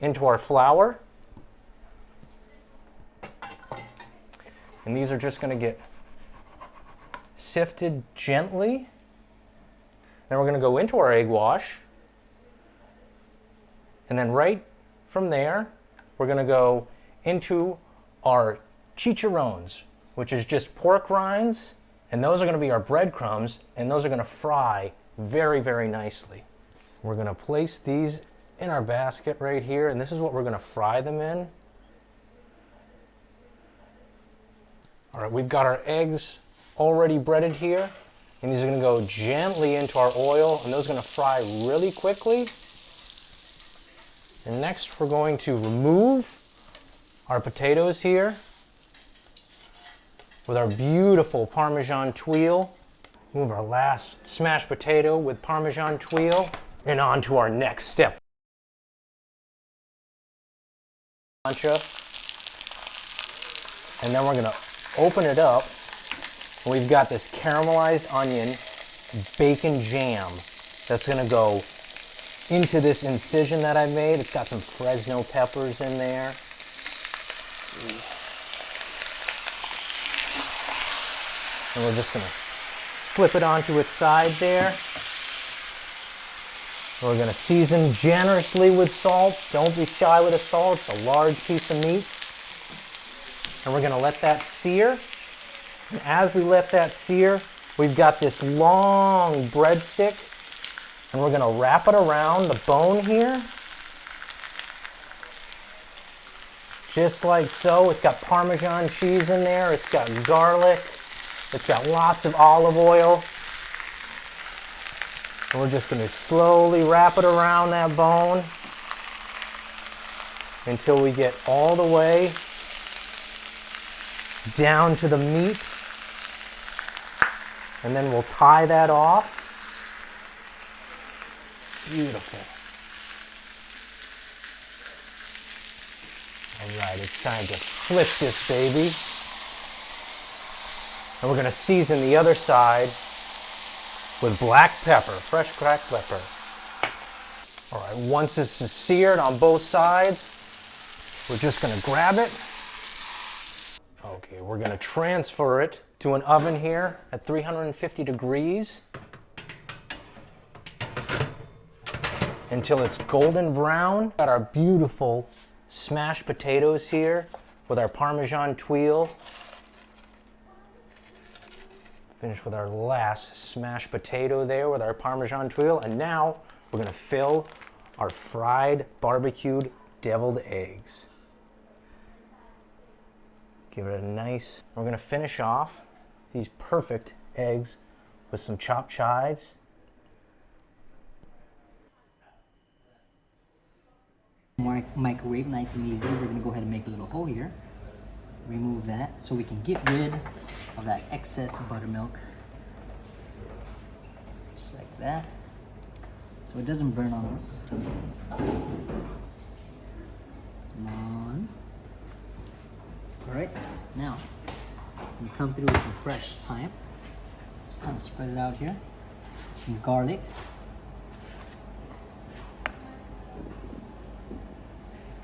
into our flour. And these are just going to get sifted gently. Then we're going to go into our egg wash. And then right from there, we're going to go into our chicharrones, which is just pork rinds. And those are going to be our breadcrumbs, and those are going to fry very, very nicely. We're going to place these in our basket right here, and this is what we're going to fry them in. All right, we've got our eggs already breaded here, and these are going to go gently into our oil, and those are going to fry really quickly. And next, we're going to remove our potatoes here with our beautiful Parmesan tuile. Move our last smashed potato with Parmesan tuile, and on to our next step. And then we're gonna open it up. We've got this caramelized onion bacon jam that's gonna go into this incision that I made. It's got some Fresno peppers in there. And we're just gonna flip it onto its side there. We're gonna season generously with salt. Don't be shy with the salt, it's a large piece of meat. And we're gonna let that sear. And as we let that sear, we've got this long breadstick, and we're gonna wrap it around the bone here. Just like so. It's got Parmesan cheese in there, it's got garlic, it's got lots of olive oil. And we're just going to slowly wrap it around that bone until we get all the way down to the meat. And then we'll tie that off. Beautiful. All right, it's time to flip this baby. And we're going to season the other side with black pepper, fresh cracked pepper. All right, once this is seared on both sides, we're just gonna grab it. Okay, we're gonna transfer it to an oven here at 350 degrees until it's golden brown. Got our beautiful smashed potatoes here with our Parmesan tuile. Finish with our last smashed potato there with our Parmesan tuile. And now we're gonna fill our fried barbecued deviled eggs. Give it a nice, we're gonna finish off these perfect eggs with some chopped chives. Microwave, nice and easy. We're gonna go ahead and make a little hole here. Remove that so we can get rid of that excess buttermilk. Just like that. So it doesn't burn on us. Come on. Alright, now we come through with some fresh thyme. Just kind of spread it out here. Some garlic.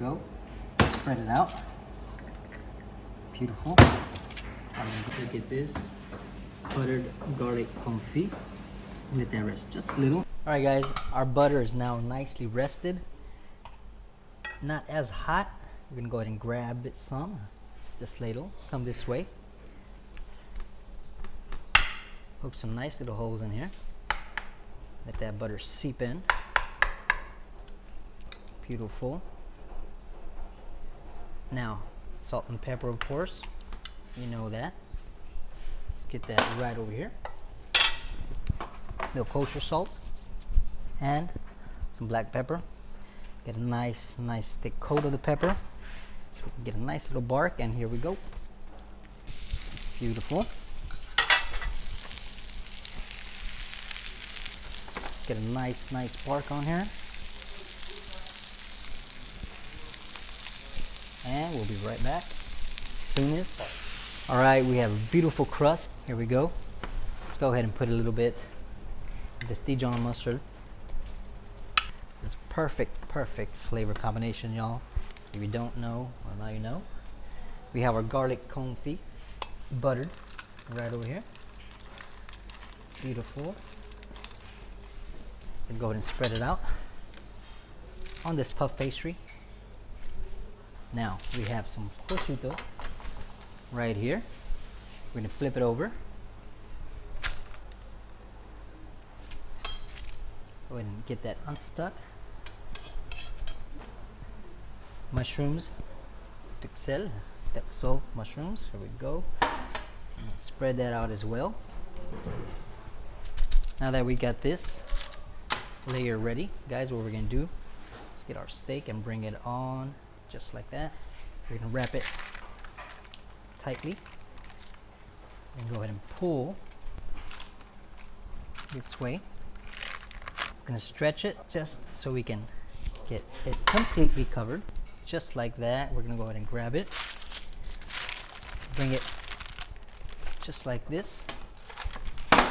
Go. Spread it out. Beautiful. Look at this buttered garlic confit. Let that rest just a little. Alright guys, our butter is now nicely rested. Not as hot. We're gonna go ahead and grab it some. This ladle, come this way. Poke some nice little holes in here. Let that butter seep in. Beautiful. Now, salt and pepper, of course. You know that. Let's get that right over here. Little kosher salt and some black pepper. Get a nice thick coat of the pepper so we can get a nice little bark. And here we go. Beautiful. Get a nice bark on here. And we'll be right back as soon as. All right, we have a beautiful crust. Here we go. Let's go ahead and put a little bit of this Dijon mustard. This is perfect perfect flavor combination, y'all. If you don't know, well, now you know. We have our garlic confit buttered right over here. Beautiful. And go ahead and spread it out on this puff pastry. Now we have some prosciutto right here. We're going to flip it over. Go ahead and get that unstuck. Mushrooms, Texel mushrooms. Here we go. Spread that out as well. Now that we got this layer ready, guys, what we're gonna do is get our steak and bring it on just like that. We're gonna wrap it tightly and go ahead and pull this way. We're gonna stretch it just so we can get it completely covered. Just like that. We're gonna go ahead and grab it, bring it just like this. There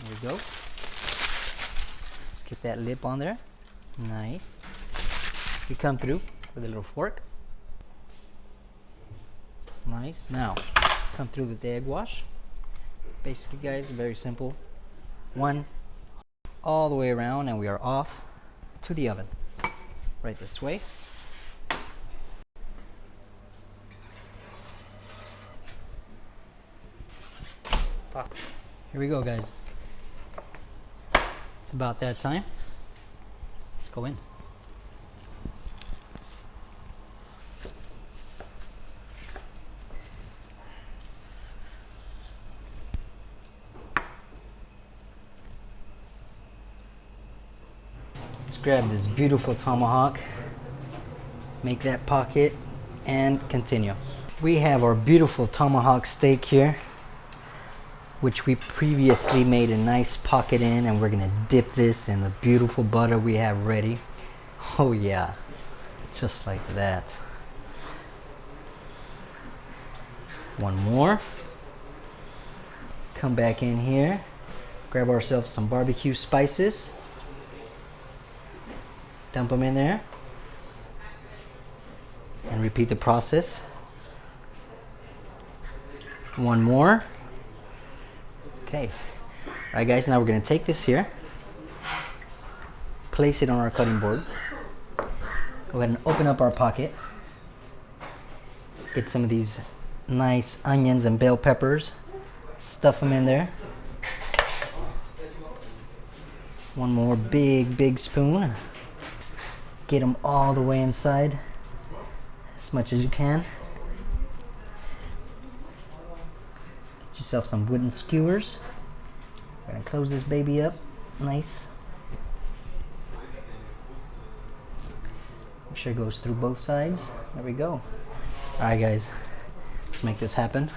we go. Let's get that lip on there. Nice. We come through with a little fork. Nice. Now, come through with the egg wash. Basically, guys, very simple. One all the way around, and we are off to the oven. Right this way. Here we go, guys. It's about that time. Let's go in. Let's grab this beautiful tomahawk, make that pocket, and continue. We have our beautiful tomahawk steak here, which we previously made a nice pocket in, and we're gonna dip this in the beautiful butter we have ready. Oh yeah, just like that. One more. Come back in here, grab ourselves some barbecue spices, dump them in there, and repeat the process. One more. Okay. Alright, guys, now we're going to take this here, place it on our cutting board, go ahead and open up our pocket, get some of these nice onions and bell peppers, stuff them in there. One more big spoon. Get them all the way inside as much as you can. Get yourself some wooden skewers. We're gonna close this baby up nice. Make sure it goes through both sides. There we go. Alright, guys, let's make this happen.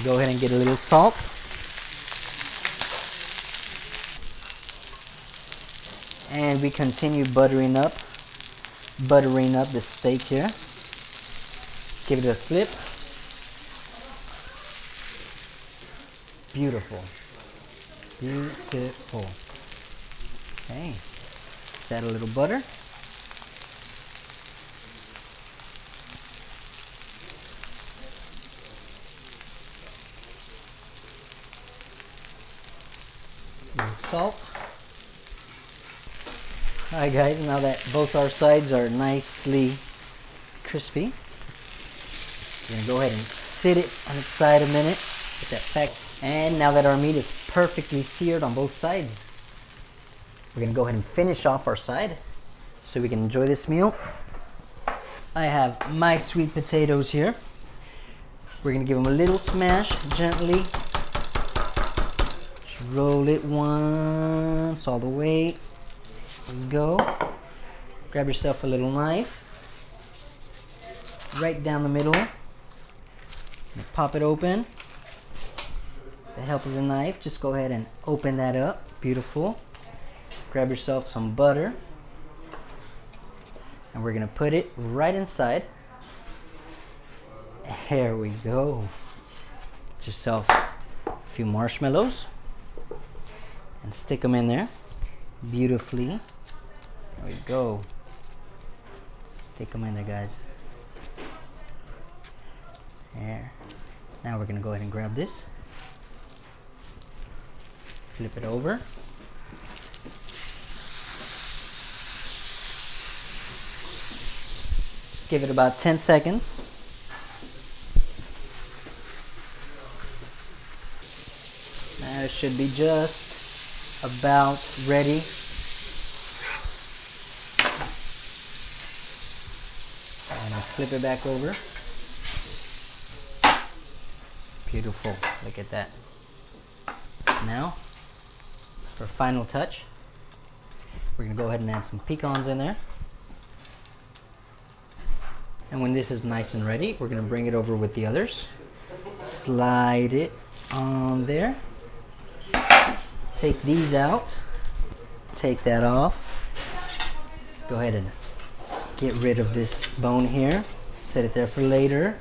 Go ahead and get a little salt. And we continue buttering up the steak here. Give it a flip. Beautiful. Beautiful. Okay. Let's add a little butter. Salt. Alright, guys, now that both our sides are nicely crispy, we're going to go ahead and sit it on its side a minute. Get that pack. And now that our meat is perfectly seared on both sides, we're going to go ahead and finish off our side so we can enjoy this meal. I have my sweet potatoes here. We're going to give them a little smash gently. Roll it once all the way. There you go. Grab yourself a little knife. Right down the middle. Pop it open. With the help of the knife, just go ahead and open that up. Beautiful. Grab yourself some butter. And we're gonna put it right inside. Here we go. Get yourself a few marshmallows and stick them in there beautifully. There we go. Stick them in there, guys. There. Now we're gonna go ahead and grab this. Flip it over. Just give it about 10 seconds. Now it should be just about ready. And I'll flip it back over. Beautiful, look at that. Now, for final touch, we're gonna go ahead and add some pecans in there. And when this is nice and ready, we're gonna bring it over with the others. Slide it on there. Take these out. Take that off. Go ahead and get rid of this bone here. Set it there for later.